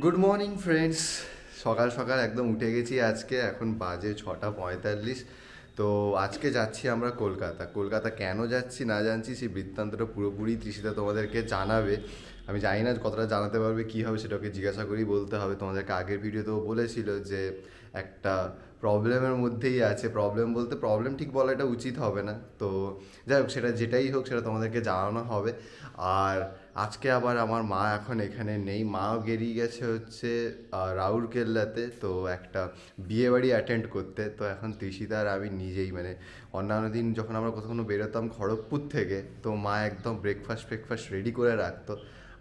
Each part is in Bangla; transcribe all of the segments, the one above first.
Good morning friends. সকাল সকাল একদম উঠে গেছি আজকে, এখন বাজে 6:45। তো আজকে যাচ্ছি আমরা কলকাতা। কলকাতা কেন যাচ্ছি না জানছি সেই বৃত্তান্তটা পুরোপুরি তৃষিতা তোমাদেরকে জানাবে। আমি জানি না কতটা জানাতে পারবে, কী হবে সেটাকে জিজ্ঞাসা করেই বলতে হবে। তোমাদেরকে আগের ভিডিওতেও বলেছিল যে একটা প্রবলেমের মধ্যেই আছে। প্রবলেম বলতে প্রবলেম ঠিক বলাটা উচিত হবে না, তো যাই হোক সেটা যেটাই হোক সেটা তোমাদেরকে জানানো হবে। আর আজকে আবার আমার মা এখন এখানে নেই, মাও বেরিয়ে গেছে হচ্ছে রাউরকেল্লাতে, তো একটা বিয়ে বাড়ি অ্যাটেন্ড করতে। তো এখন তৃষিতা আর আমি নিজেই, মানে অন্যান্য দিন যখন আমরা কোথাও বেরোতাম খড়গপুর থেকে, তো মা একদম ব্রেকফাস্ট রেডি করে রাখতো।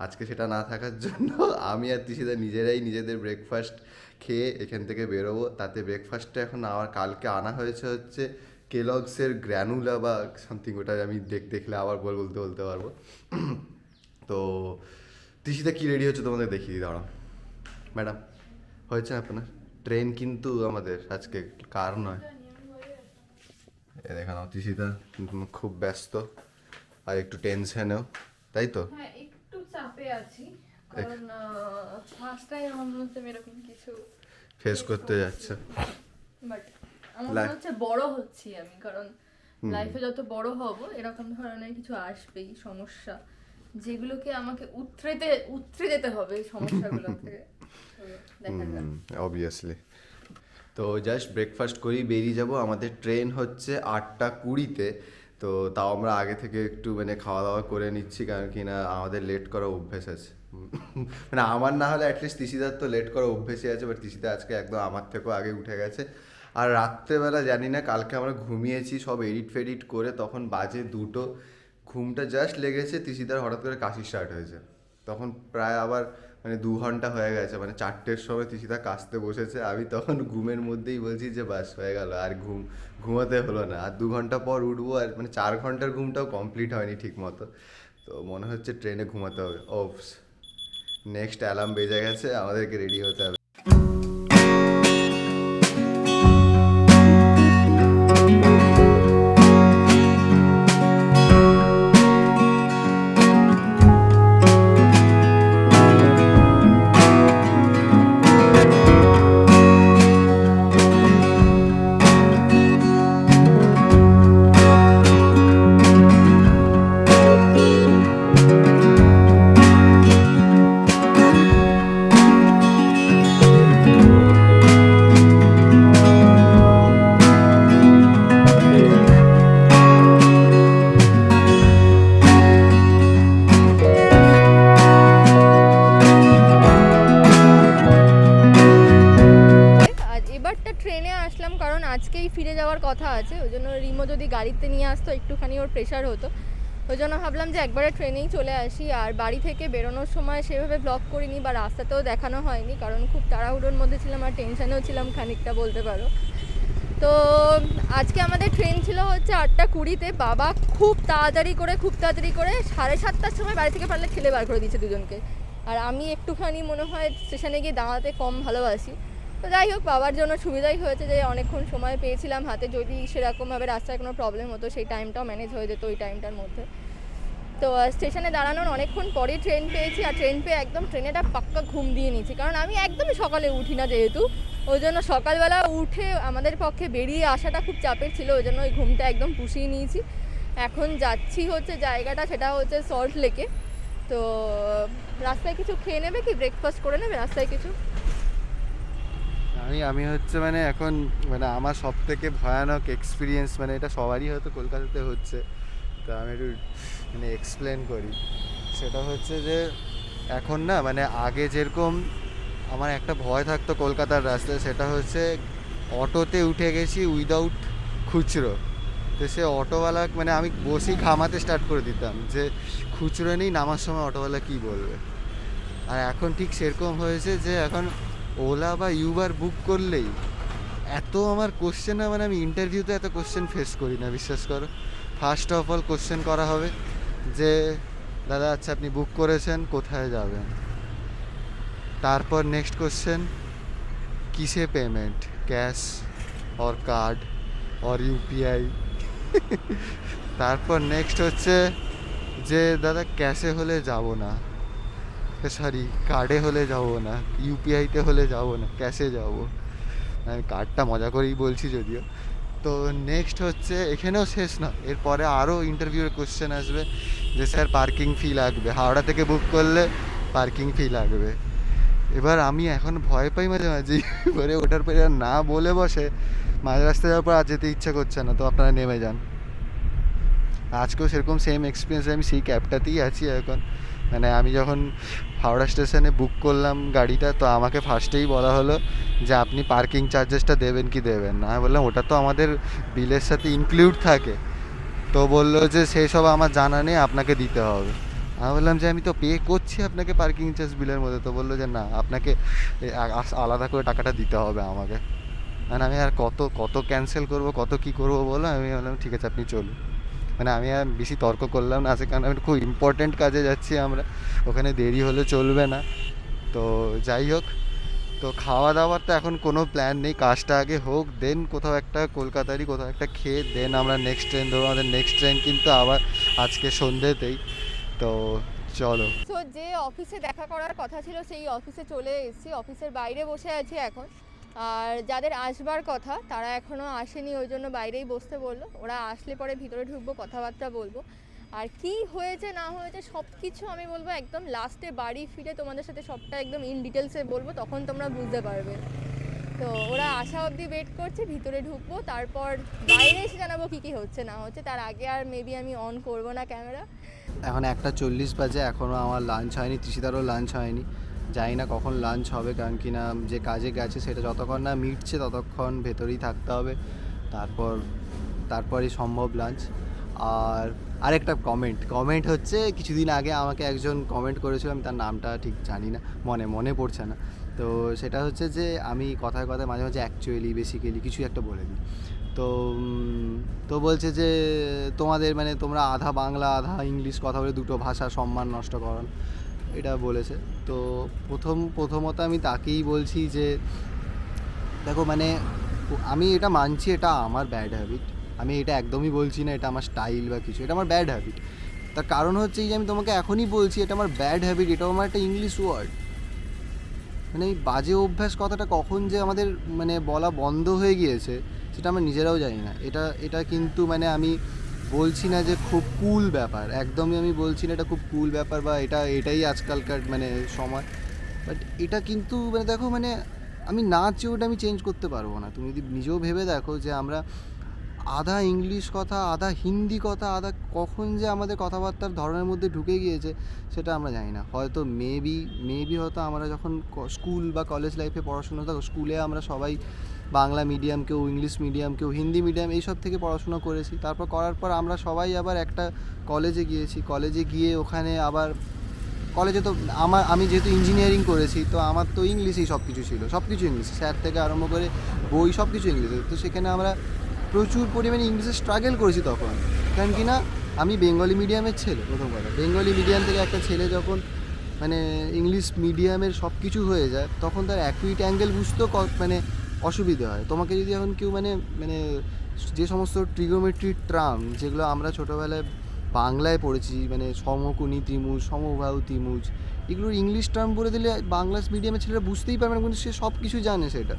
আজকে সেটা না থাকার জন্য আমি আর তৃষিতা নিজেরাই নিজেদের ব্রেকফাস্ট খেয়ে এখান থেকে বেরোবো। তাতে ব্রেকফাস্টটা এখন আমার কালকে আনা হয়েছে হচ্ছে কেলগসের গ্র্যানুলা বা সামথিং, ওটা আমি দেখলে আবার বলতে বলতে পারবো। তো তৃষিতা কী রেডি হচ্ছে তোমাদের দেখিয়ে দিই, দাঁড়াও। ম্যাডাম, হয়েছে আপনার ট্রেন কিন্তু আমাদের আজকে, কার নয়। এ দেখা নাও তৃষিতা খুব ব্যস্ত আর একটু টেনশনেও, তাই তো? হ্যাঁ, একটু চাপে আছি, কারণ ফার্স্ট টাইম আমার মনে হচ্ছে আমি এরকম কিছু ফেস করতে যাচ্ছে। বাট আমার মনে হচ্ছে বড় হচ্ছি আমি, কারণ লাইফে যত বড় হব এরকম ধরনের কিছু আসবেই সমস্যা, যেগুলোকে আমাকে উতরে যেতে হবে সমস্যাগুলো থেকে। তো দেখা যাক। অবভিয়াসলি। তো জাস্ট ব্রেকফাস্ট করেই বেরিয়ে যাব। আমাদের ট্রেন হচ্ছে 8:20-তে। তো তাও আমরা আগে থেকে একটু মানে খাওয়া দাওয়া করে নিচ্ছি, কারণ কি না আমাদের লেট করা অভ্যেস আছে। মানে আমার না হলে অ্যাটলিস্ট তৃষিতার তো লেট করা অভ্যেসই আছে, বাট তৃষিতা আজকে একদম আমার থেকেও আগে উঠে গেছে। আর রাত্রেবেলা জানি না, কালকে আমরা ঘুমিয়েছি সব এডিট ফেডিট করে, তখন বাজে 2টো। ঘুমটা জাস্ট লেগেছে, তৃষিতার হঠাৎ করে কাশি স্টার্ট হয়েছে। তখন প্রায় আবার মানে 2 ঘন্টা হয়ে গেছে, মানে 4টের সময় তৃষিতা কাশতে বসেছে। আমি তখন ঘুমের মধ্যেই বলছি যে বাস হয়ে গেল, আর ঘুমাতে হলো না। আর 2 ঘন্টা পর উঠবো, আর মানে 4 ঘন্টার ঘুমটাও কমপ্লিট হয়নি ঠিক মতো। তো মনে হচ্ছে ট্রেনে ঘুমাতে হবে। ওপস, নেক্সট অ্যালার্ম বেজে গেছে, আমাদেরকে রেডি হতে হবে। আজ এবারটা ট্রেনে আসলাম কারণ আজকেই ফিরে যাওয়ার কথা আছে, ওই জন্য রিমো যদি গাড়িতে নিয়ে আসতো একটুখানি ওর প্রেশার হতো। ওই জন্য ভাবলাম যে একবারে ট্রেনেই চলে আসি। আর বাড়ি থেকে বেরোনোর সময় সেভাবে ব্লগ করিনি বা রাস্তাতেও দেখানো হয়নি, কারণ খুব তাড়াহুড়োর মধ্যে ছিলাম আর টেনশানেও ছিলাম খানিকটা বলতে পারো। তো আজকে আমাদের ট্রেন ছিল হচ্ছে 8:20-তে। বাবা খুব তাড়াতাড়ি করে 7:30 সময় বাড়ি থেকে পারলে ঠেলে বার করে দিয়েছে দুজনকে। আর আমি একটুখানি মনে হয় স্টেশনে গিয়ে দাঁড়াতে কম ভালোবাসি। তো যাই হোক, বাবার জন্য সুবিধাই হয়েছে যে অনেকক্ষণ সময় পেয়েছিলাম হাতে। যদি সেরকমভাবে রাস্তায় কোনো প্রবলেম হতো সেই টাইমটাও ম্যানেজ হয়ে যেত ওই টাইমটার মধ্যে। তো স্টেশনে দাঁড়ানোর অনেকক্ষণ পরে ট্রেন পেয়েছি, আর ট্রেন পেয়ে একদম ট্রেনেটা পাক্কা ঘুম দিয়ে নিয়েছি, কারণ আমি একদমই সকালে উঠি না যেহেতু। ওই জন্য সকালবেলা উঠে আমাদের পক্ষে বেরিয়ে আসাটা খুব চাপের ছিল, ওই জন্য ওই ঘুমটা একদম পুষিয়ে নিয়েছি। এখন যাচ্ছি হচ্ছে জায়গাটা, সেটা হচ্ছে সল্ট লেকে। তো রাস্তায় কিছু খেয়ে নেবে কি, ব্রেকফাস্ট করে নেবে রাস্তায় কিছু? আমি হচ্ছে মানে এখন মানে আমার সব থেকে ভয়ানক এক্সপিরিয়েন্স, মানে এটা সবারই হয়তো কলকাতাতে হচ্ছে, তো আমি একটু মানে এক্সপ্লেন করি। সেটা হচ্ছে যে এখন না, মানে আগে যেরকম আমার একটা ভয় থাকতো কলকাতার রাস্তায়, সেটা হচ্ছে অটোতে উঠে গেছি উইদাউট খুচরো। তো সে অটোওয়ালা, মানে আমি বসেই ঘামাতে স্টার্ট করে দিতাম যে খুচরো নেই, নামার সময় অটোওয়ালা কী বলবে। আর এখন ঠিক সেরকম হয়েছে যে এখন ওলা বা ইউবার বুক করলেই এত আমার কোশ্চেন, মানে আমি ইন্টারভিউতে এত কোশ্চেন ফেস করি না, বিশ্বাস করো। ফার্স্ট অফ অল কোশ্চেন করা হবে যে দাদা আচ্ছা আপনি বুক করেছেন, কোথায় যাবেন। তারপর নেক্সট কোশ্চেন, কিসে payment, cash or card or UPI. তারপর নেক্সট হচ্ছে যে দাদা ক্যাশে হলে যাব না। তো সরি কার্ডে হলে যাব না, ইউপিআইতে হলে যাব না, ক্যাশে যাব। আমি কার্ডটা মজা করেই বলছি যদিও। তো নেক্সট হচ্ছে, এখানেও শেষ না, এরপরে আরও ইন্টারভিউর কোশ্চেন আসবে যে স্যার পার্কিং ফি লাগবে, হাওড়া থেকে বুক করলে পার্কিং ফি লাগবে। এবার আমি এখন ভয় পাই মাঝে মাঝে, এবারে ওটার পরে আর না বলে বসে মাঝ রাস্তায় যাওয়ার পর আর যেতে ইচ্ছা করছে না, তো আপনারা নেমে যান। আজকেও সেরকম সেম এক্সপিরিয়েন্স, আমি সেই ক্যাবটাতেই আছি এখন। মানে আমি যখন হাওড়া স্টেশনে বুক করলাম গাড়িটা, তো আমাকে ফার্স্টেই বলা হলো যে আপনি পার্কিং চার্জেসটা দেবেন কি দেবেন না। আমি বললাম ওটা তো আমাদের বিলের সাথে ইনক্লুড থাকে। তো বললো যে সেই সব আমার জানা নেই, আপনাকে দিতে হবে। আমি বললাম যে আমি তো পে করছি আপনাকে পার্কিং চার্জ বিলের মধ্যে। তো বললো যে না, আপনাকে আলাদা করে টাকাটা দিতে হবে আমাকে। মানে আমি আর কত কত ক্যান্সেল করব, কত কি করব বলো। আমি বললাম ঠিক আছে আপনি চলুন। মানে আমি আর বেশি তর্ক করলাম না, আছে কারণ আমি খুব ইম্পর্ট্যান্ট কাজে যাচ্ছি আমরা, ওখানে দেরি হলে চলবে না। তো যাই হোক, তো খাওয়া দাওয়ার তো এখন কোনো প্ল্যান নেই, কাজটা আগে হোক, দেন কোথাও একটা কলকাতারই কোথাও একটা খেয়ে দেন আমরা নেক্সট ট্রেন ধরবো। আমাদের নেক্সট ট্রেন কিন্তু আবার আজকে সন্ধ্যেতেই। তো চলো। তো যে অফিসে দেখা করার কথা ছিল সেই অফিসে চলে এসেছি, অফিসের বাইরে বসে আছি এখন। আর যাদের আসবার কথা তারা এখনও আসেনি, ওই জন্য বাইরেই বসতে বললো। ওরা আসলে পরে ভিতরে ঢুকবো, কথাবার্তা বলবো। আর কি হয়েছে না হয়েছে সব কিছু আমি বলবো একদম লাস্টে, বাড়ি ফিরে তোমাদের সাথে সবটা একদম ইন ডিটেলসে বলবো, তখন তোমরা বুঝতে পারবে। তো ওরা আসা অবধি ওয়েট করছে, ভিতরে ঢুকবো, তারপর বাইরে এসে জানাবো কী কী হচ্ছে না হচ্ছে। তার আগে আর মেবি আমি অন করবো না ক্যামেরা। এখন 1:40 বাজে, এখনও আমার লাঞ্চ হয়নি, তৃষিতারও লাঞ্চ হয়নি। জানি না কখন লাঞ্চ হবে, কারণ কি না যে কাজে গেছে সেটা যতক্ষণ না মিটছে ততক্ষণ ভেতরেই থাকতে হবে। তারপরই সম্ভব লাঞ্চ। আর আরেকটা কমেন্ট হচ্ছে, কিছুদিন আগে আমাকে একজন কমেন্ট করেছিল, আমি তার নামটা ঠিক জানি না, মনে পড়ছে না। তো সেটা হচ্ছে যে আমি কথায় কথায় মাঝে মাঝে অ্যাকচুয়ালি বেসিক্যালি কিছু একটা বলে দিই। তো বলছে যে তোমাদের মানে তোমরা আধা বাংলা আধা ইংলিশ কথা বলে দুটো ভাষার সম্মান নষ্ট করেন, এটা বলেছে। তো প্রথমত আমি তাকেই বলছি যে দেখো, মানে আমি এটা মানছি, এটা আমার ব্যাড হ্যাবিট। আমি এটা একদমই বলছি না এটা আমার স্টাইল বা কিছু, এটা আমার ব্যাড হ্যাবিট। তার কারণ হচ্ছে এই যে আমি তোমাকে এখনই বলছি এটা আমার ব্যাড হ্যাবিট, এটাও আমার একটা ইংলিশ ওয়ার্ড। মানে এই বাজে অভ্যাস কথাটা কখন যে আমাদের মানে বলা বন্ধ হয়ে গিয়েছে সেটা আমরা নিজেরাও জানি না। এটা কিন্তু মানে আমি বলছি না যে খুব কুল ব্যাপার, একদমই আমি বলছি না এটা খুব কুল ব্যাপার বা এটাই আজকালকার মানে সময়। বাট এটা কিন্তু মানে দেখো, মানে আমি না চেয়ে ওটা আমি চেঞ্জ করতে পারবো না। তুমি যদি নিজেও ভেবে দেখো যে আমরা আধা ইংলিশ কথা, আধা হিন্দি কথা, আধা কখন যে আমাদের কথাবার্তার ধরনের মধ্যে ঢুকে গিয়েছে সেটা আমরা জানি না। হয়তো মেবি হয়তো আমরা যখন স্কুল বা কলেজ লাইফে পড়াশোনা হতো, স্কুলে আমরা সবাই বাংলা মিডিয়াম, কেউ ইংলিশ মিডিয়াম, কেউ হিন্দি মিডিয়াম, এইসব থেকে পড়াশোনা করেছি। তারপর করার পর আমরা সবাই আবার একটা কলেজে গিয়েছি, কলেজে গিয়ে ওখানে আবার কলেজে তো আমি যেহেতু ইঞ্জিনিয়ারিং করেছি, তো আমার তো ইংলিশেই সব কিছু ছিল, সব কিছু ইংলিশ, স্যার থেকে আরম্ভ করে বই সব কিছু ইংলিশে। তো সেখানে আমরা প্রচুর পরিমাণে ইংলিশে স্ট্রাগল করেছি তখন, কারণ কি না আমি বেঙ্গলি মিডিয়ামের ছেলে। প্রথম কথা, বেঙ্গলি মিডিয়াম থেকে একটা ছেলে যখন মানে ইংলিশ মিডিয়ামের সব কিছু হয়ে যায় তখন তার অ্যাকুইট অ্যাঙ্গেল বুঝতেও মানে অসুবিধে হয়। তোমাকে যদি এখন কেউ মানে যে সমস্ত ট্রিগোমেট্রি ট্রাম যেগুলো আমরা ছোটোবেলায় বাংলায় পড়েছি, মানে সমকোণী ত্রিভুজ, সমবাহু ত্রিভুজ, এগুলোর ইংলিশ টার্ম বলে দিলে বাংলা মিডিয়ামের ছেলেরা বুঝতেই পারবে না, কিন্তু সে সব কিছু জানে সেটা।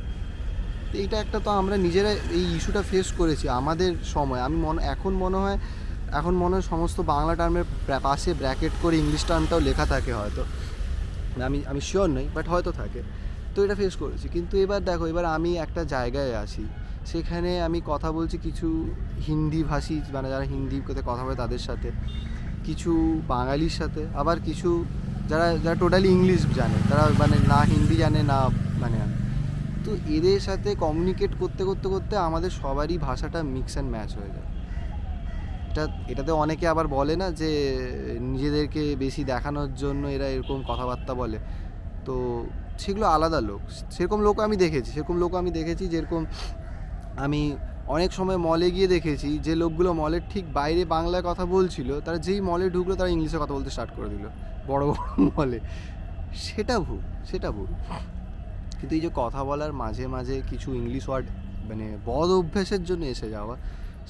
তো এইটা একটা, তো আমরা নিজেরা এই ইস্যুটা ফেস করেছি আমাদের সময়। এখন মনে হয় সমস্ত বাংলা টার্মের পাশে ব্র্যাকেট করে ইংলিশ টার্মটাও লেখা থাকে হয়তো, আমি শিওর নই, বাট হয়তো থাকে। তো এটা ফেস করেছি। কিন্তু এবার দেখো, এবার আমি একটা জায়গায় আছি, সেখানে আমি কথা বলছি কিছু হিন্দি ভাষী, মানে যারা হিন্দিতে কথা বলে তাদের সাথে, কিছু বাঙালির সাথে, আবার কিছু যারা টোটালি ইংলিশ জানে, তারা মানে না হিন্দি জানে না মানে। তো এদের সাথে কমিউনিকেট করতে করতে করতে আমাদের সবারই ভাষাটা মিক্স অ্যান্ড ম্যাচ হয়ে যায়। এটাতে অনেকে আবার বলে না যে নিজেদেরকে বেশি দেখানোর জন্য এরা এরকম কথাবার্তা বলে। তো সেগুলো আলাদা লোক, সেরকম লোক আমি দেখেছি যেরকম আমি অনেক সময় মলে গিয়ে দেখেছি যে লোকগুলো মলের ঠিক বাইরে বাংলায় কথা বলছিল, তারা যেই মলে ঢুকলো তারা ইংলিশে কথা বলতে স্টার্ট করে দিল বড় বড় মলে। সেটা ভুল। কিন্তু এই যে কথা বলার মাঝে মাঝে কিছু ইংলিশ ওয়ার্ড মানে বদ অভ্যাসের জন্য এসে যাওয়া,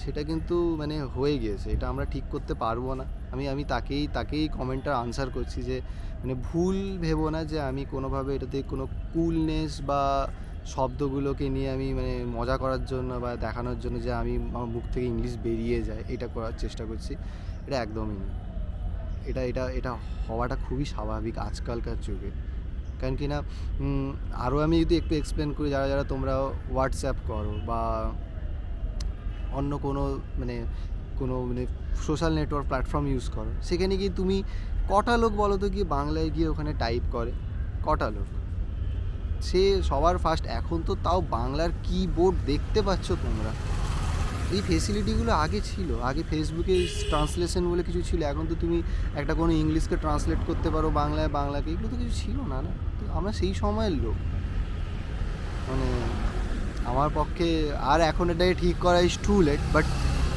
সেটা কিন্তু মানে হয়ে গিয়েছে, এটা আমরা ঠিক করতে পারবো না। আমি তাকেই কমেন্টটার আনসার করছি যে মানে ভুল ভেবো না যে আমি কোনোভাবে এটাতে কোনো কুলনেস বা শব্দগুলোকে নিয়ে আমি মানে মজা করার জন্য বা দেখানোর জন্য যে আমি আমার মুখ থেকে ইংলিশ বেরিয়ে যায় এটা করার চেষ্টা করছি, এটা একদমই না। এটা হওয়াটা খুবই স্বাভাবিক আজকালকার যুগে। কারণ কি না, আরও আমি যদি একটু এক্সপ্লেন করি, যারা তোমরা হোয়াটসঅ্যাপ করো বা অন্য কোনো মানে সোশ্যাল নেটওয়ার্ক প্ল্যাটফর্ম ইউজ করো, সেখানে গিয়ে তুমি কটা লোক বলো তো গিয়ে বাংলায় গিয়ে ওখানে টাইপ করে? কটা লোক? সে সবার ফার্স্ট এখন তো তাও বাংলার কিবোর্ড দেখতে পাচ্ছ তোমরা। এই ফেসিলিটিগুলো আগে ছিল, আগে ফেসবুকে ট্রান্সলেশন বলে কিছু ছিল, এখন তো তুমি একটা কোনো ইংলিশকে ট্রান্সলেট করতে পারো বাংলাকে, এগুলো তো কিছু ছিল না। তো আমরা সেই সময়ের লোক, মানে আমার পক্ষে আর এখন এটাকে ঠিক করা ইজ টু লেট। বাট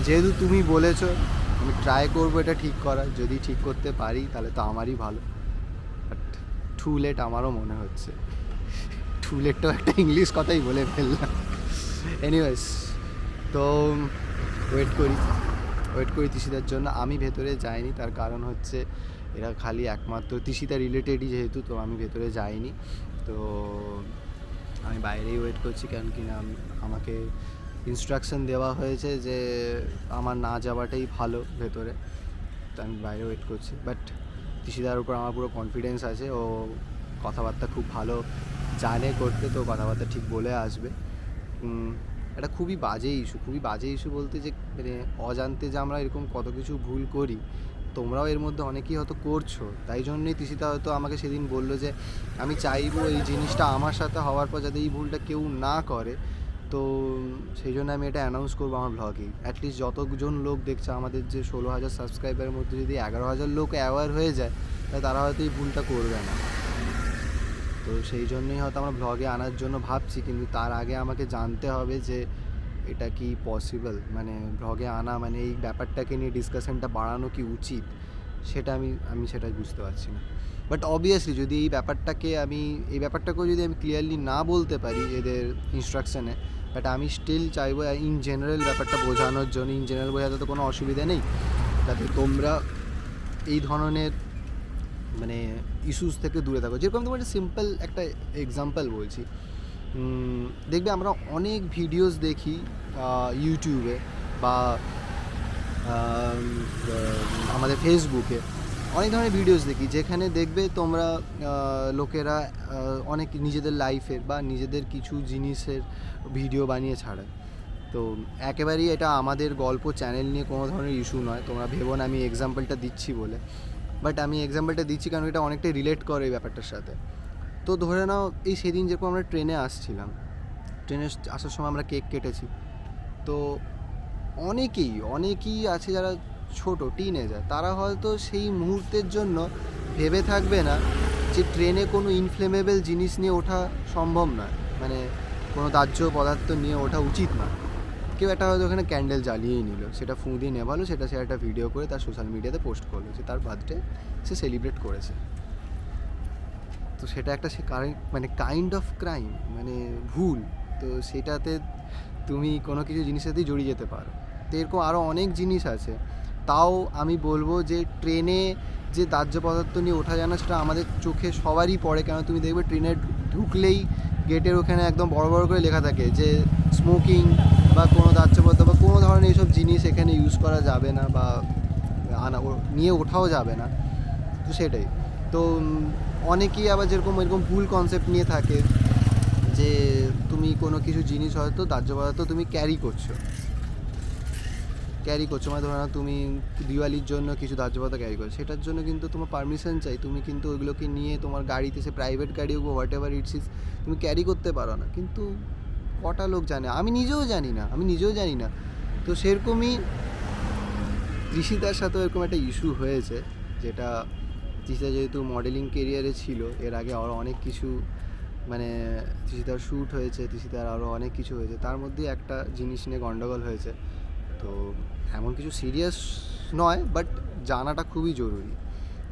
যেহেতু তুমি বলেছো, আমি ট্রাই করবো এটা ঠিক করার, যদি ঠিক করতে পারি তাহলে তো আমারই ভালো। বাট টু লেট আমারও মনে হচ্ছে, টু লেটটাও একটা ইংলিশ কথাই বলে ফেললাম। এনিওয়েজ, তো ওয়েট করি তিশিতার জন্য। আমি ভেতরে যাইনি, তার কারণ হচ্ছে এরা খালি একমাত্র তিশিতা রিলেটেডই যেহেতু, তো আমি ভেতরে যাইনি। তো আমি বাইরেই ওয়েট করছি, কারণ কি না আমাকে ইনস্ট্রাকশন দেওয়া হয়েছে যে আমার না যাওয়াটাই ভালো ভেতরে, তো আমি বাইরে ওয়েট করছি। বাট তিশিতার উপর আমার পুরো কনফিডেন্স আছে, ও কথাবার্তা খুব ভালো জানে করতে, তো কথাবার্তা ঠিক বলে আসবে। এটা খুবই বাজে ইস্যু বলতে যে মানে অজান্তে যে আমরা এরকম কত কিছু ভুল করি, তোমরাও এর মধ্যে অনেকেই হয়তো করছো। তাই জন্যই তিশিতা হয়তো আমাকে সেদিন বললো যে আমি চাইবো এই জিনিসটা আমার সাথে হওয়ার পর যাতে এই ভুলটা কেউ না করে। তো সেই জন্য আমি এটা অ্যানাউন্স করবো আমার ব্লগেই। অ্যাটলিস্ট যতজন লোক দেখছে, আমাদের যে 16,000 সাবস্ক্রাইবারের মধ্যে যদি 11,000 লোক অ্যাওয়ার হয়ে যায়, তাহলে তারা হয়তো এই ভুলটা করবে না। তো সেই জন্যই হয়তো আমরা ব্লগে আনার জন্য ভাবছি, কিন্তু তার আগে আমাকে জানতে হবে যে এটা কি পসিবল, মানে ব্লগে আনা মানে এই ব্যাপারটাকে নিয়ে ডিসকাশনটা বাড়ানো কি উচিত, সেটা আমি সেটা বুঝতে পারছি না। বাট অবভিয়াসলি যদি এই ব্যাপারটাকেও যদি আমি ক্লিয়ারলি না বলতে পারি এদের ইনস্ট্রাকশানে, বাট আমি স্টিল চাইবো ইন জেনারেল ব্যাপারটা বোঝানোর জন্য। ইন জেনারেল বোঝাতে তো কোনো অসুবিধা নেই, যাতে তোমরা এই ধরনের মানে ইস্যুস থেকে দূরে থাকো। যেরকম তোমার সিম্পল একটা এক্সাম্পল বলছি, দেখবে আমরা অনেক ভিডিওস দেখি ইউটিউবে বা আমাদের ফেসবুকে অনেক ধরনের ভিডিওস দেখি, যেখানে দেখবে তোমরা লোকেরা অনেক নিজেদের লাইফের বা নিজেদের কিছু জিনিসের ভিডিও বানিয়ে ছাড়ে। তো একেবারেই এটা আমাদের গল্প চ্যানেল নিয়ে কোনো ধরনের ইস্যু নয়, তোমরা ভেবো না আমি এক্সাম্পলটা দিচ্ছি বলে। বাট আমি এক্সাম্পলটা দিচ্ছি কারণ এটা অনেকটাই রিলেট করে এই ব্যাপারটার সাথে। তো ধরে নাও এই সেদিন যেরকম আমরা ট্রেনে আসছিলাম, ট্রেনে আসার সময় আমরা কেক কেটেছি। তো অনেকেই আছে যারা ছোট টিনেজার, তারা হয়তো সেই মুহূর্তের জন্য ভেবে থাকবে না যে ট্রেনে কোনো ইনফ্লেমেবল জিনিস নিয়ে ওঠা সম্ভব নয়, মানে কোনো দাহ্য পদার্থ নিয়ে ওঠা উচিত নয়। কেউ একটা হয়তো ওখানে ক্যান্ডেল জ্বালিয়েই নিল, সেটা ফুঁ দিয়ে নেভালো, সেটা সে একটা ভিডিও করে তার সোশ্যাল মিডিয়াতে পোস্ট করলো যে তার বার্থডে সে সেলিব্রেট করেছে। তো সেটা একটা মানে কাইন্ড অফ ক্রাইম, মানে ভুল। তো সেটাতে তুমি কোনো কিছু জিনিসের সাথেই জড়িয়ে যেতে পারো। তো এরকম আরও অনেক জিনিস আছে। তাও আমি বলবো যে ট্রেনে যে দাহ্য পদার্থ নিয়ে ওঠা যায় না, সেটা আমাদের চোখে সবারই পড়ে। কেন তুমি দেখবে ট্রেনে ঢুকলেই গেটের ওখানে একদম বড় বড় করে লেখা থাকে যে স্মোকিং বা কোনো দাহ্য পদার্থ বা কোনো ধরনের এইসব জিনিস এখানে ইউজ করা যাবে না বা নিয়ে ওঠাও যাবে না। তো সেটাই। তো অনেকেই আবার এরকম ভুল কনসেপ্ট নিয়ে থাকে যে তুমি কোনো কিছু জিনিস হয়তো দাহ্য পদার্থ তুমি ক্যারি করছো, মানে ধরো না তুমি দিওয়ালির জন্য কিছু দাহ্য পদার্থ ক্যারি করছো, সেটার জন্য কিন্তু তোমার পারমিশন চাই। তুমি কিন্তু ওইগুলোকে নিয়ে তোমার গাড়িতে, সে প্রাইভেট গাড়ি হোক হোয়াট এভার ইটস ইজ, তুমি ক্যারি করতে পারো না। কিন্তু কটা লোক জানে? আমি নিজেও জানি না। তো সেরকমই ত্রিশিতার সাথেও এরকম একটা ইস্যু হয়েছে, যেটা তিশিতা যেহেতু মডেলিং কেরিয়ারে ছিল, এর আগে আরও অনেক কিছু মানে তিশিতার শ্যুট হয়েছে, তিশিতার আরও অনেক কিছু হয়েছে, তার মধ্যে একটা জিনিস নিয়ে গন্ডগোল হয়েছে। তো এমন কিছু সিরিয়াস নয়, বাট জানাটা খুবই জরুরি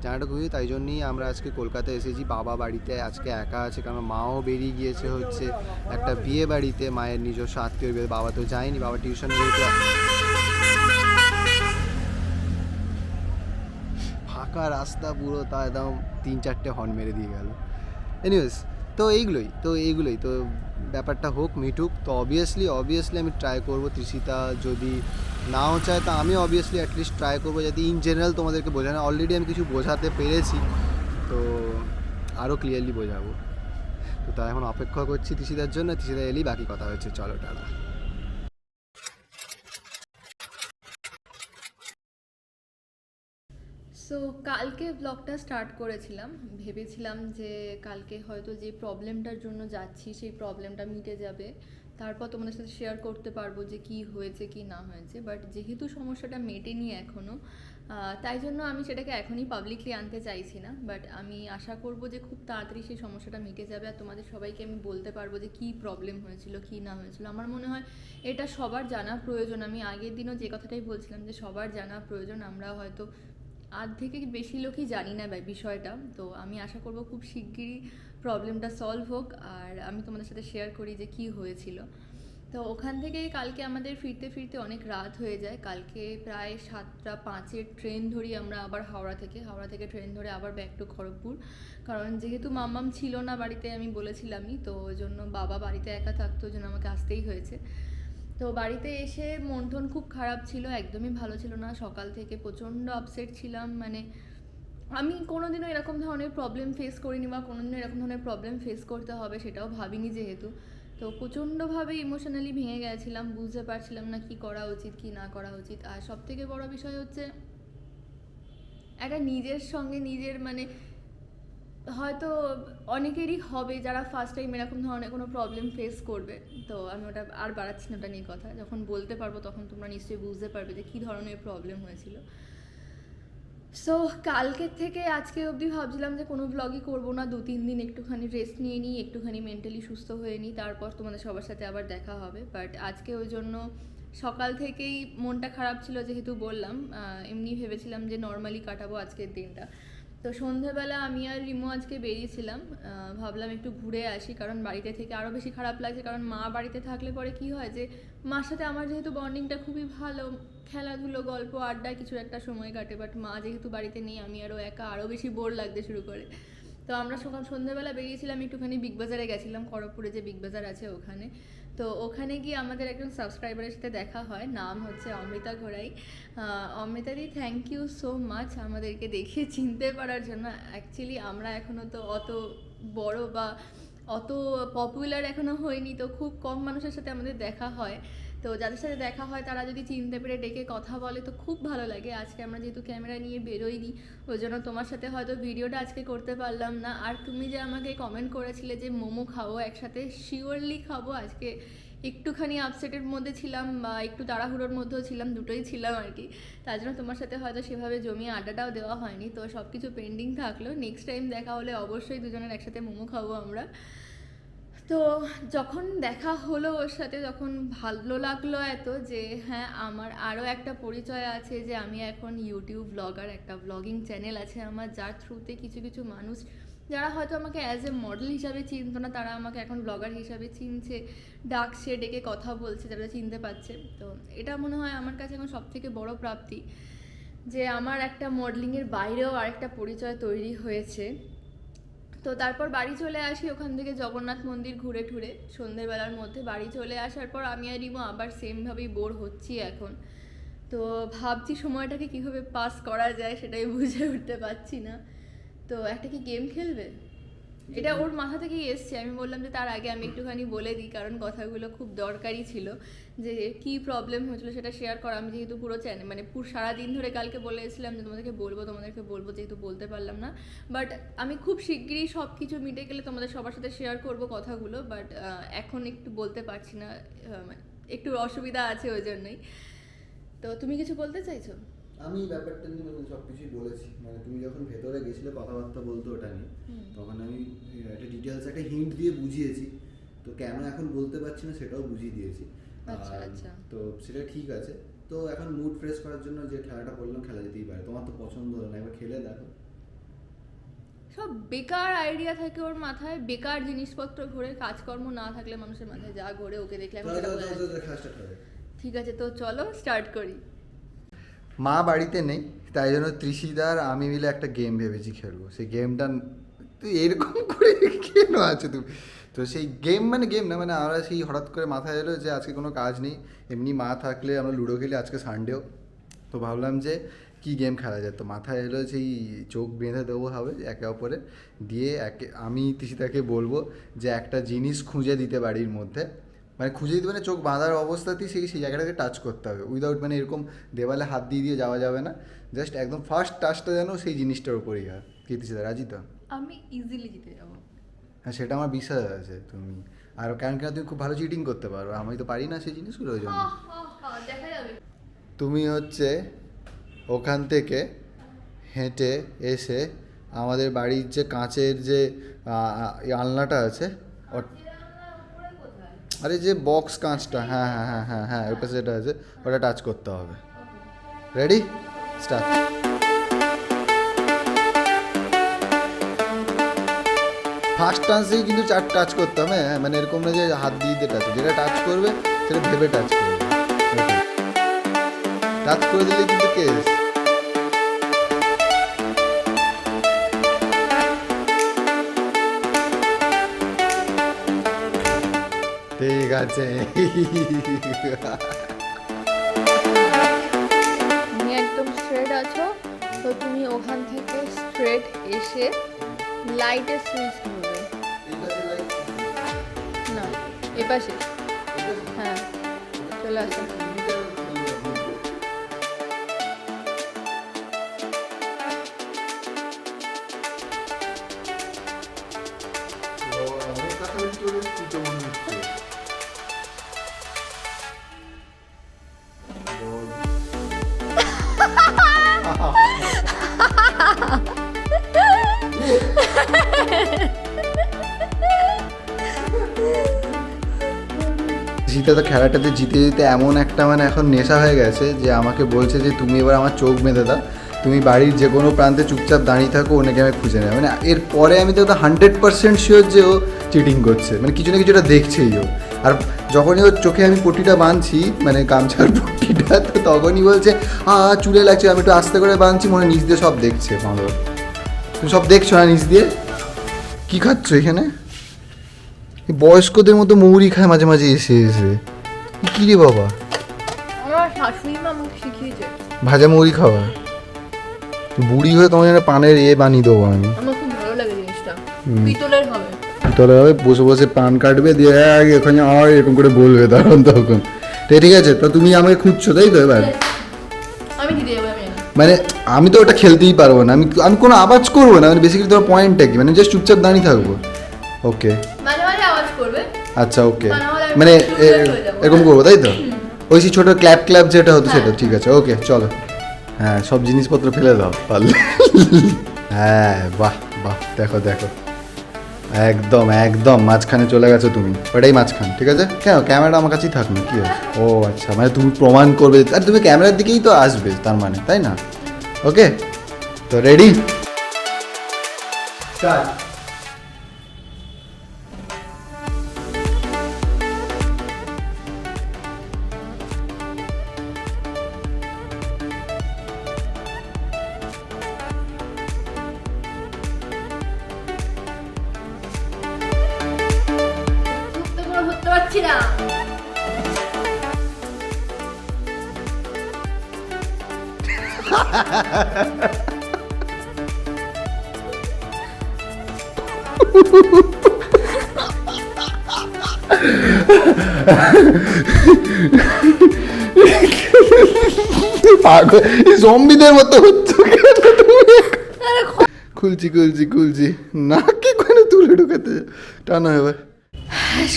জানাটা খুবই, তাই জন্যই আমরা আজকে কলকাতায় এসেছি। বাবা বাড়িতে আজকে একা আছে, কারণ মাও বেরিয়ে গিয়েছে হচ্ছে একটা বিয়ে বাড়িতে, মায়ের নিজস্ব আত্মীয় বিয়ে। বাবা তো যায়নি, বাবা টিউশন যেহেতু ফাঁকা রাস্তা পুরো, তা একদম 3-4টে হর্ন মেরে দিয়ে গেল। এনিওয়েজ, তো এইগুলোই তো ব্যাপারটা হোক, মিটুক। তো অবভিয়াসলি আমি ট্রাই করবো, তৃষিতা যদি নাও চায় তা আমি অবভিয়াসলি অ্যাটলিস্ট ট্রাই করবো যাতে ইন জেনারেল তোমাদেরকে বোঝানো। অলরেডি আমি কিছু বোঝাতে পেরেছি, তো আরও ক্লিয়ারলি বোঝাবো। তো তাই এখন অপেক্ষা করছি তৃষিতার জন্য, তৃষিতা এলেই বাকি কথা হচ্ছে। চলো টাটা। সো কালকে ব্লগটা স্টার্ট করেছিলাম, ভেবেছিলাম যে কালকে হয়তো যে প্রবলেমটার জন্য যাচ্ছি সেই প্রবলেমটা মিটে যাবে, তারপর তোমাদের সাথে শেয়ার করতে পারবো যে কি হয়েছে কি না হয়েছে। বাট যেহেতু সমস্যাটা মেটেনি এখনও, তাই জন্য আমি সেটাকে এখনই পাবলিকলি আনতে চাইছি না। বাট আমি আশা করব যে খুব তাড়াতাড়ি সেই সমস্যাটা মিটে যাবে, আর তোমাদের সবাইকে আমি বলতে পারবো যে কী প্রবলেম হয়েছিল কি না হয়েছিল। আমার মনে হয় এটা সবার জানা প্রয়োজন। আমি আগের দিনও যে কথাটাই বলছিলাম যে সবার জানা প্রয়োজন। আমরা হয়তো আধ থেকে বেশি লোকই জানি না বিষয়টা। তো আমি আশা করব খুব শিগগিরই প্রবলেমটা সলভ হোক, আর আমি তোমাদের সাথে শেয়ার করি যে কি হয়েছিল। তো ওখান থেকে কালকে আমাদের ফিরতে ফিরতে অনেক রাত হয়ে যায়। কালকে প্রায় 7:05 ট্রেন ধরি আমরা আবার হাওড়া থেকে ট্রেন ধরে আবার ব্যাক টু খড়গপুর। কারণ যেহেতু মাম্মাম ছিল না বাড়িতে, আমি বলেছিলামই, তো ওই জন্য বাবা বাড়িতে একা থাকতো, ওই জন্য আমাকে আসতেই হয়েছে। তো বাড়িতে এসে মন টন খুব খারাপ ছিল, একদমই ভালো ছিল না। সকাল থেকে প্রচণ্ড আপসেট ছিলাম। মানে আমি কোনোদিনও এরকম ধরনের প্রবলেম ফেস করিনি, বা কোনোদিনও এরকম ধরনের প্রবলেম ফেস করতে হবে সেটাও ভাবিনি যেহেতু। তো প্রচণ্ডভাবে ইমোশনালি ভেঙে গেছিলাম, বুঝতে পারছিলাম না কি করা উচিত কি না করা উচিত। আর সবথেকে বড় বিষয় হচ্ছে একটা নিজের সঙ্গে নিজের, মানে হয়তো অনেকেরই হবে যারা ফার্স্ট টাইম এরকম ধরনের কোনো প্রবলেম ফেস করবে। তো আমি ওটা আর বাড়াচ্ছি না, ওটা নিয়ে কথা। যখন বলতে পারবো তখন তোমরা নিশ্চয়ই বুঝতে পারবে যে কী ধরনের প্রবলেম হয়েছিল। সো কালকের থেকে আজকে অবধি ভাবছিলাম যে কোনো ব্লগই করবো না, 2-3 দিন একটুখানি রেস্ট নিয়ে নিই, একটুখানি মেন্টালি সুস্থ হয়ে নিই, তারপর তোমাদের সবার সাথে আবার দেখা হবে। বাট আজকে ওই জন্য সকাল থেকেই মনটা খারাপ ছিল, যেহেতু বললাম। এমনি ভেবেছিলাম যে নর্মালি কাটাবো আজকের দিনটা। তো সন্ধেবেলা আমি আর রিমো আজকে বেরিয়েছিলাম, ভাবলাম একটু ঘুরে আসি, কারণ বাড়িতে থেকে আরও বেশি খারাপ লাগছে। কারণ মা বাড়িতে থাকলে পরে কি হয় যে মার সাথে আমার যেহেতু বন্ডিংটা খুবই ভালো, খেলাধুলো গল্প আড্ডা কিছু একটা সময় কাটে। বাট মা যেহেতু বাড়িতে নেই, আমি আরও একা, আরও বেশি বোর লাগতে শুরু করে। তো আমরা সন্ধ্যেবেলা বেরিয়েছিলাম, একটুখানি বিগ বাজারে গেছিলাম, খড়গপুরে যে বিগ বাজার আছে ওখানে। তো ওখানে গিয়ে আমাদের একজন সাবস্ক্রাইবারের সাথে দেখা হয়, নাম হচ্ছে অমৃতা ঘোড়াই। অমৃতাদি, থ্যাংক ইউ সো মাচ আমাদেরকে দেখিয়ে চিনতে পারার জন্য। অ্যাকচুয়ালি আমরা এখনও তো অত বড় বা অত পপুলার এখনও হয়নি, তো খুব কম মানুষের সাথে আমাদের দেখা হয়। তো যাদের সাথে দেখা হয় তারা যদি চিনতে পেরে ডেকে কথা বলে তো খুব ভালো লাগে। আজকে আমরা যেহেতু ক্যামেরা নিয়ে বেরোইনি, ওই জন্য তোমার সাথে হয়তো ভিডিওটা আজকে করতে পারলাম না। আর তুমি যে আমাকে কমেন্ট করেছিলে যে মোমো খাবো একসাথে, শিওরলি খাবো। আজকে একটুখানি আপসেটের মধ্যে ছিলাম বা একটু তাড়াহুড়োর মধ্যেও ছিলাম, দুটোই ছিলাম আর কি। তার জন্য তোমার সাথে হয়তো সেভাবে জমিয়ে আড্ডাটাও দেওয়া হয়নি। তো সব কিছু পেন্ডিং থাকলো, নেক্সট টাইম দেখা হলে অবশ্যই দুজনের একসাথে মোমো খাবো আমরা। তো যখন দেখা হলো ওর সাথে, তখন ভালো লাগলো এত যে হ্যাঁ, আমার আরও একটা পরিচয় আছে, যে আমি এখন ইউটিউব ব্লগার, একটা ব্লগিং চ্যানেল আছে আমার, যার থ্রুতে কিছু কিছু মানুষ যারা হয়তো আমাকে অ্যাজ এ মডেল হিসাবে চিনতো না, তারা আমাকে এখন ব্লগার হিসাবে চিনছে, ডাকছে, ডেকে কথা বলছে, যারা চিনতে পারছে। তো এটা মনে হয় আমার কাছে এখন সবথেকে বড় প্রাপ্তি, যে আমার একটা মডেলিংয়ের বাইরেও আরেকটা পরিচয় তৈরি হয়েছে। তো তারপর বাড়ি চলে আসি, ওখান থেকে জগন্নাথ মন্দির ঘুরে ঠুরে সন্ধ্যেবেলার মধ্যে বাড়ি চলে আসার পর আমি আর রিমো আবার সেমভাবেই বোর হচ্ছি এখন। তো ভাবছি সময়টাকে কীভাবে পাস করা যায় সেটাই বুঝে উঠতে পারছি না। তো একটা কি গেম খেলবে? এটা ওর মাথা থেকেই এসছে। আমি বললাম যে তার আগে আমি একটুখানি বলে দিই, কারণ কথাগুলো খুব দরকারি ছিল, যে কি প্রবলেম হয়েছিল সেটা শেয়ার করা। আমি যেহেতু পুরো চ্যানেল, মানে পুরো সারাদিন ধরে কালকে বলে এসেছিলাম যে তোমাদেরকে বলবো, যেহেতু বলতে পারলাম না। বাট আমি খুব শিগগিরই সব কিছু মিটে গেলে তোমাদের সবার সাথে শেয়ার করব কথাগুলো। বাট এখন একটু বলতে পারছি না, একটু অসুবিধা আছে ওই জন্যই। তো তুমি কিছু বলতে চাইছো? আমি ব্যাপারটা নিয়ে মানে সব কিছুই বলেছি। মানে তুমি যখন ভেতরে গেছিলে কথাবার্তা বলতে ওটা নিয়ে, তখন আমি একটা ডিটেলস একটা হিন্ট দিয়ে বুঝিয়েছি। তো কেন এখন বলতে পারছি না সেটাও বুঝিয়ে দিয়েছি। আচ্ছা। তো সেটা ঠিক আছে। তো এখন মুড ফ্রেশ করার জন্য যে খেলাটা বললাম, খেলা যেতেই পারে। তোমার তো পছন্দ হলো না, একবার খেলে দেখো। সব বেকার আইডিয়া থাকে ওর মাথায়, বেকার জিনিসপত্র ঘোরে, কাজকর্ম না থাকলে মানুষের মাথায় যা ঘোরে ওকে দেখলে আমি সেটা বোঝা যায়। ঠিক আছে, তো চলো স্টার্ট করি। মা বাড়িতে নেই, তাই জন্য ত্রিশিদার আমি মিলে একটা গেম ভেবেছি খেলবো। সেই গেমটা তুই এরকম করে কেন আছে তুমি? তো সেই গেম মানে গেম না, মানে আমরা সেই হঠাৎ করে মাথায় এলো যে আজকে কোনো কাজ নেই, এমনি মা থাকলে আমরা লুডো খেলি, আজকে সানডেও, তো ভাবলাম যে কী গেম খেলা যায়। তো মাথায় এলো সেই চোখ বেঁধে দেবো হবে একে অপরে দিয়ে, আমি ত্রিশিদাকে বলবো যে একটা জিনিস খুঁজে দিতে বাড়ির মধ্যে, মানে খুঁজে দিতে মানে চোখ বাঁধার অবস্থাতেই সেই জায়গাটাকে টাচ করতে হবে, উইদাউট মানে এরকম দেওয়ালে হাত দিয়ে দিয়ে যাওয়া যাবে না, জাস্ট একদম ফার্স্ট টাচটা যেন সেই জিনিসটার উপরেই হয়। কি ত্রিশিদা রাজি তো? আমি ইজিলি জিতে যাবো। হ্যাঁ, সেটা আমার বিশ্বাস আছে তুমি, আর কারণ কেন তুমি খুব ভালো চিটিং করতে পারো, আমি তো পারি না সেই জিনিসগুলো, ওই জন্য। দেখা যাবে। তুমি হচ্ছে ওখান থেকে হেঁটে এসে আমাদের বাড়ির যে কাঁচের যে আলনাটা আছে, আরে যে বক্স কাঁচটা, হ্যাঁ হ্যাঁ হ্যাঁ হ্যাঁ হ্যাঁ ওই পাশে যেটা আছে ওটা টাচ করতে হবে। Ready, start. ফার্স্ট টাচেই কিন্তু টাচ করতে হবে, হ্যাঁ, মানে এরকম না যে হাত দিয়ে দিয়ে টাচ, যেটা টাচ করবে সেটা ভেবে টাচ করবে। টাচ করে দিলে কিন্তু কেস। ঠিক আছে। তুমি একদম স্ট্রেট আছো, তো তুমি ওখান থেকে স্ট্রেট এসে লাইটের সুইচ করবে। না, এপাশে, হ্যাঁ চলে আসো। জিতে তো খেলাটাতে জিতে জিতে এমন একটা মানে এখন নেশা হয়ে গেছে যে আমাকে বলছে যে তুমি এবার আমার চোখ বেঁধে দাও, তুমি বাড়ির যে কোনো প্রান্তে চুপচাপ দাঁড়িয়ে থাকো, ওনাকে আমি খুঁজে নেব। মানে এরপরে আমি তো 100% শিওর যে ও চিটিং করছে, মানে কিছু না কিছুটা দেখছেই ও। আর যখনই ওর চোখে আমি পট্টিটা বাঁধছি, মানে গামছার পট্টিটা, তো তখনই বলছে চুলে লাগছে, আমি একটু আস্তে করে বাঁধছি, মনে নিচ দিয়ে সব দেখছে। ভালো, তুমি সব দেখছো না নিচ দিয়ে? কী খাচ্ছ এখানে? বয়স্কদের মতো মৌরি খায় মাঝে মাঝে এসে এসে, কি রে বাবা? আমার শাশুড়ি মা আমাকে শিখিয়েছে ভাজা মৌরি খাওয়া। বুড়ি হয়ে তোমার জন্য পানের বানিয়ে দেবো আমি। আমার খুব ভালো লাগে জিনিসটা, পিতলের হবে। তাহলে হবে বসে বসে পান কাটবে, দিয়ে এখানে এরকম করে বলবে তখন তখন। ঠিক আছে, তো তুমি আমাকে খুঁজছো তাই তো এবার? আমি জিতে যাবো, আমি মানে আমি তো ওটা খেলতেই পারবো না, আমি কোনো আওয়াজ করবো না, মানে বেসিক্যালি তোমার পয়েন্টটা কি, মানে জাস্ট চুপচাপ দাঁড়িয়ে থাকবো। ওকে, মাঝে মাঝে আওয়াজ করবে। আচ্ছা ওকে, মানে এরকম করবো তাই তো? ওই সেই ছোটো ক্ল্যাপ ক্ল্যাপ যেটা হতো সেটা, ঠিক আছে ওকে চলো। হ্যাঁ, সব জিনিসপত্র ফেলে দাও পারলে। হ্যাঁ, বাহ বাহ, দেখো দেখো, একদম একদম মাঝখানে চলে গেছো তুমি, ওটাই মাঝখান। ঠিক আছে, কেন ক্যামেরা আমার কাছেই থাক না, কি আছে? ও আচ্ছা, মানে তুমি প্রমাণ করবে, আর তুমি ক্যামেরার দিকেই তো আসবে তার মানে, তাই না? ওকে, তো রেডি, স্টার্ট। ধরতে পারছি না। জম্বিদের মতো হচ্ছে খুলছি খুলছি খুলছি, নাকে কোনো তুলে ঢুকাতে টানো এবার।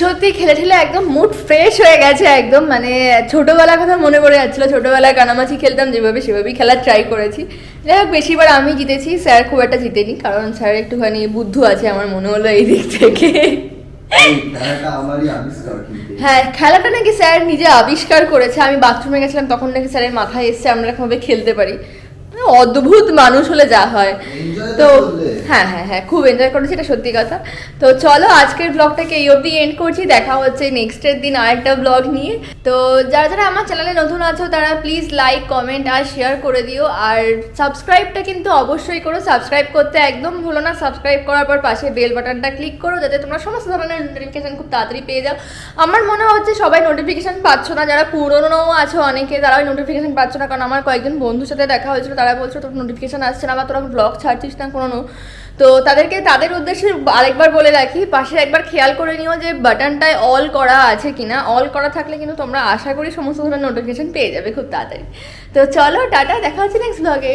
সত্যি খেলে ঠেলে একদম মুড ফ্রেশ হয়ে গেছে একদম, মানে ছোটোবেলার কথা মনে পড়ে যাচ্ছিলো। ছোটোবেলায় কানামাছি খেলতাম যেভাবে, সেভাবেই খেলার ট্রাই করেছি। যাই হোক, বেশিবার আমি জিতেছি, স্যার খুব একটা জিতেনি, কারণ স্যার একটুখানি বুদ্ধু আছে আমার মনে হলো এই দিক থেকে। হ্যাঁ, খেলাটা নাকি স্যার নিজে আবিষ্কার করেছে। আমি বাথরুমে গেছিলাম তখন নাকি স্যারের মাথায় এসছে আমরা এরকমভাবে খেলতে পারি। অদ্ভুত মানুষ হলে যা হয়। তো হ্যাঁ হ্যাঁ হ্যাঁ, খুব এনজয় করেছি, এটা সত্যি কথা। তো চলো আজকের ব্লগটাকে এই অবধি এন্ড করছি, দেখা হচ্ছে নেক্সটের দিন আরেকটা ব্লগ নিয়ে। তো যারা যারা আমার চ্যানেলে নতুন আছো তারা প্লিজ লাইক কমেন্ট আর শেয়ার করে দিও, আর সাবস্ক্রাইবটা কিন্তু অবশ্যই করো। সাবস্ক্রাইব করতে একদম ভুলো না, সাবস্ক্রাইব করার পর পাশে বেল বাটনটা ক্লিক করো যাতে তোমরা সমস্ত ধরনের নোটিফিকেশন খুব তাড়াতাড়ি পেয়ে যাও। আমার মনে হচ্ছে সবাই নোটিফিকেশন পাচ্ছ না, যারা পুরনো আছো অনেকে তারা ওই নোটিফিকেশন পাচ্ছ না, কারণ আমার কয়েকজন বন্ধুর সাথে দেখা হয়েছিল, তারা বলছো তোর নোটিফিকেশন আসছে না বা তোরা ব্লগ ছাড়ছিস না কোনো। তো তাদের উদ্দেশ্যে আরেকবার বলে রাখি, পাশে একবার খেয়াল করে নিও যে বাটনটায় অল করা আছে কিনা। অল করা থাকলে কিন্তু তোমরা আশা করি সমস্ত ধরনের নোটিফিকেশন পেয়ে যাবে খুব তাড়াতাড়ি। তো চলো টাটা, দেখা হচ্ছে নেক্সট ব্লগে।